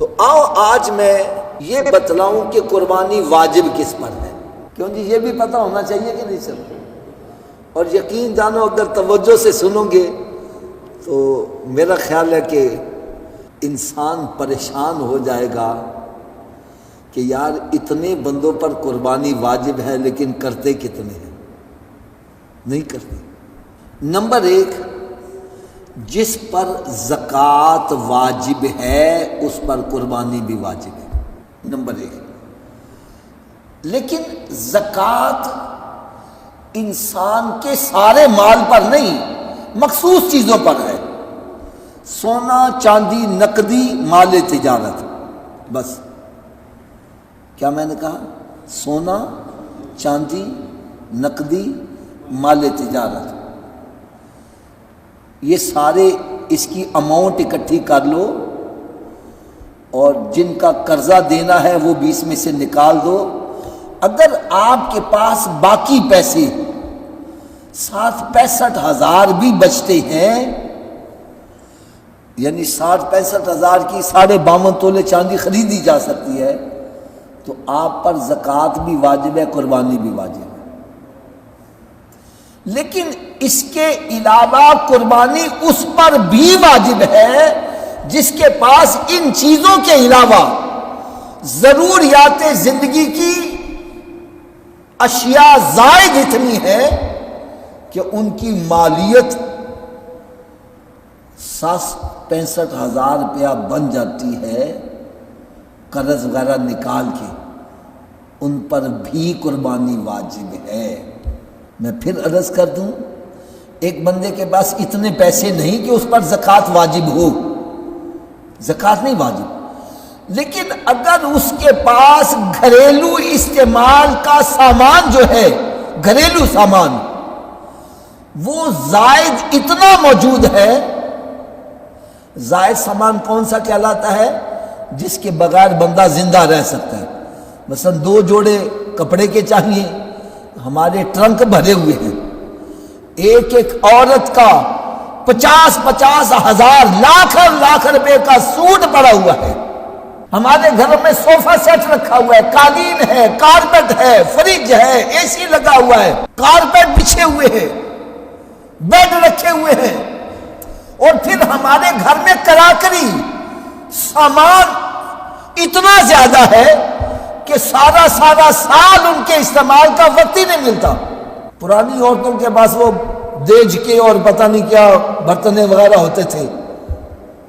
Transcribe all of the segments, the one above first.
تو آؤ آج میں یہ بتلاؤں کہ قربانی واجب کس پر ہے، کیوں جی یہ بھی پتہ ہونا چاہیے کہ نہیں سب، اور یقین جانو اگر توجہ سے سنو گے تو میرا خیال ہے کہ انسان پریشان ہو جائے گا کہ یار اتنے بندوں پر قربانی واجب ہے لیکن کرتے کتنے ہیں، نہیں کرتے۔ نمبر ایک، جس پر زکوٰۃ واجب ہے اس پر قربانی بھی واجب ہے، نمبر ایک۔ لیکن زکوٰۃ انسان کے سارے مال پر نہیں، مخصوص چیزوں پر ہے، سونا چاندی نقدی مال تجارت، بس۔ کیا میں نے کہا؟ سونا چاندی نقدی مال تجارت، یہ سارے اس کی اماؤنٹ اکٹھی کر لو اور جن کا قرضہ دینا ہے وہ 20 میں سے نکال دو۔ اگر آپ کے پاس باقی پیسے 60-65 بھی بچتے ہیں، یعنی 60-65 کی 52.5 تولے چاندی خریدی جا سکتی ہے، تو آپ پر زکوٰۃ بھی واجب ہے، قربانی بھی واجب ہے۔ لیکن اس کے علاوہ قربانی اس پر بھی واجب ہے جس کے پاس ان چیزوں کے علاوہ ضروریات زندگی کی اشیاء زائد اتنی ہے کہ ان کی مالیت 65,000 روپیہ بن جاتی ہے، قرض وغیرہ نکال کے، ان پر بھی قربانی واجب ہے۔ میں پھر عرض کر دوں، ایک بندے کے پاس اتنے پیسے نہیں کہ اس پر زکوٰۃ واجب ہو، زکوٰۃ نہیں واجب، لیکن اگر اس کے پاس گھریلو استعمال کا سامان جو ہے، گھریلو سامان، وہ زائد اتنا موجود ہے۔ زائد سامان کون سا کہلاتا ہے؟ جس کے بغیر بندہ زندہ رہ سکتا ہے۔ مثلا 2 جوڑے کپڑے کے چاہیے، ہمارے ٹرنک بھرے ہوئے ہیں، ایک عورت کا 50-50 ہزار لاکھ روپے کا سوٹ پڑا ہوا ہے، ہمارے گھروں میں صوفہ سیٹ رکھا ہوا ہے، قالین ہے، کارپیٹ ہے، فریج ہے، اے سی لگا ہوا ہے، کارپیٹ بچھے ہوئے ہیں، بیڈ رکھے ہوئے ہیں، اور پھر ہمارے گھر میں کراکری سامان اتنا زیادہ ہے کہ سارا سال ان کے استعمال کا وقت ہی نہیں ملتا۔ پرانی عورتوں کے پاس وہ دیج کے اور پتہ نہیں کیا برتنیں وغیرہ ہوتے تھے،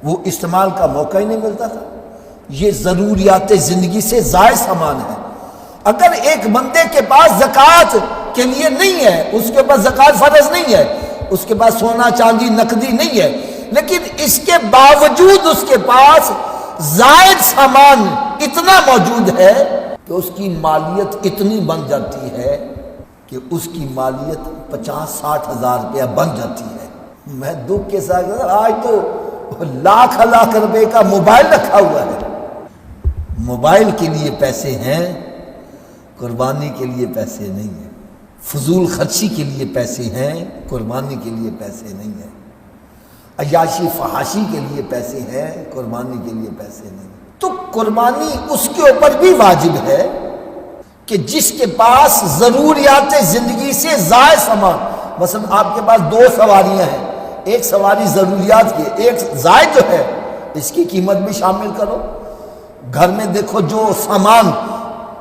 وہ استعمال کا موقع ہی نہیں ملتا تھا۔ یہ ضروریات زندگی سے زائد سامان ہے۔ اگر ایک بندے کے پاس زکوٰۃ کے لیے نہیں ہے، اس کے پاس زکوٰۃ فرض نہیں ہے، اس کے پاس سونا چاندی نقدی نہیں ہے، لیکن اس کے باوجود اس کے پاس زائد سامان اتنا موجود ہے کہ اس کی مالیت اتنی بن جاتی ہے کہ اس کی مالیت 50-60 ہزار روپیہ بن جاتی ہے۔ میں دکھ کے ساتھ آج تو لاکھ روپے کا موبائل رکھا ہوا ہے، موبائل کے لیے پیسے ہیں، قربانی کے لیے پیسے نہیں ہیں، فضول خرچی کے لیے پیسے ہیں، قربانی کے لیے پیسے نہیں ہیں، عیاشی فحاشی کے لیے پیسے ہیں، قربانی کے لیے پیسے نہیں ہیں۔ تو قربانی اس کے اوپر بھی واجب ہے کہ جس کے پاس ضروریات زندگی سے زائد سامان، مثلا آپ کے پاس 2 سواریاں ہیں، ایک سواری ضروریات کی، ایک زائد جو ہے، اس کی قیمت بھی شامل کرو۔ گھر میں دیکھو جو سامان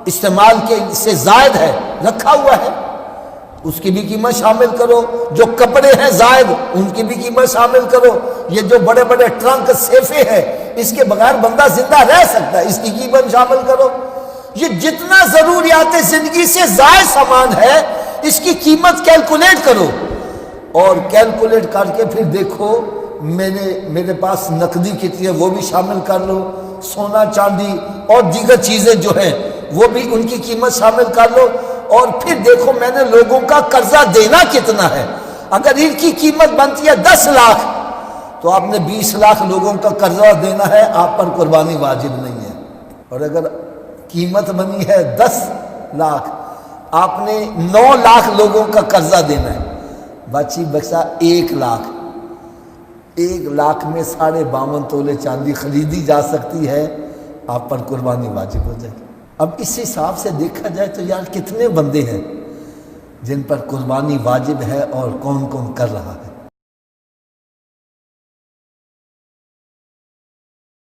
استعمال کے سے زائد ہے رکھا ہوا ہے، اس کی بھی قیمت شامل کرو۔ جو کپڑے ہیں زائد، ان کی بھی قیمت شامل کرو۔ یہ جو بڑے بڑے ٹرنک سیفے ہیں، اس کے بغیر بندہ زندہ رہ سکتا ہے، اس کی قیمت شامل کرو۔ یہ جتنا ضروریات زندگی سے زائد سامان ہے، اس کی قیمت کیلکولیٹ کرو، اور کیلکولیٹ کر کے پھر دیکھو میرے پاس نقدی کتنی ہے، وہ بھی شامل کر لو، سونا چاندی اور دیگر چیزیں جو ہیں وہ بھی ان کی قیمت شامل کر لو، اور پھر دیکھو میں نے لوگوں کا قرضہ دینا کتنا ہے۔ اگر ان کی قیمت بنتی ہے 10 لاکھ تو آپ نے 20 لاکھ لوگوں کا قرضہ دینا ہے، آپ پر قربانی واجب نہیں ہے۔ اور اگر قیمت بنی ہے 10 لاکھ، آپ نے 9 لاکھ لوگوں کا قرضہ دینا ہے، بچا 1 لاکھ۔ 1 لاکھ میں 52.5 تولے چاندی خریدی جا سکتی ہے، آپ پر قربانی واجب ہو جائے گی۔ اب اس حساب سے دیکھا جائے تو یار کتنے بندے ہیں جن پر قربانی واجب ہے اور کون کون کر رہا ہے؟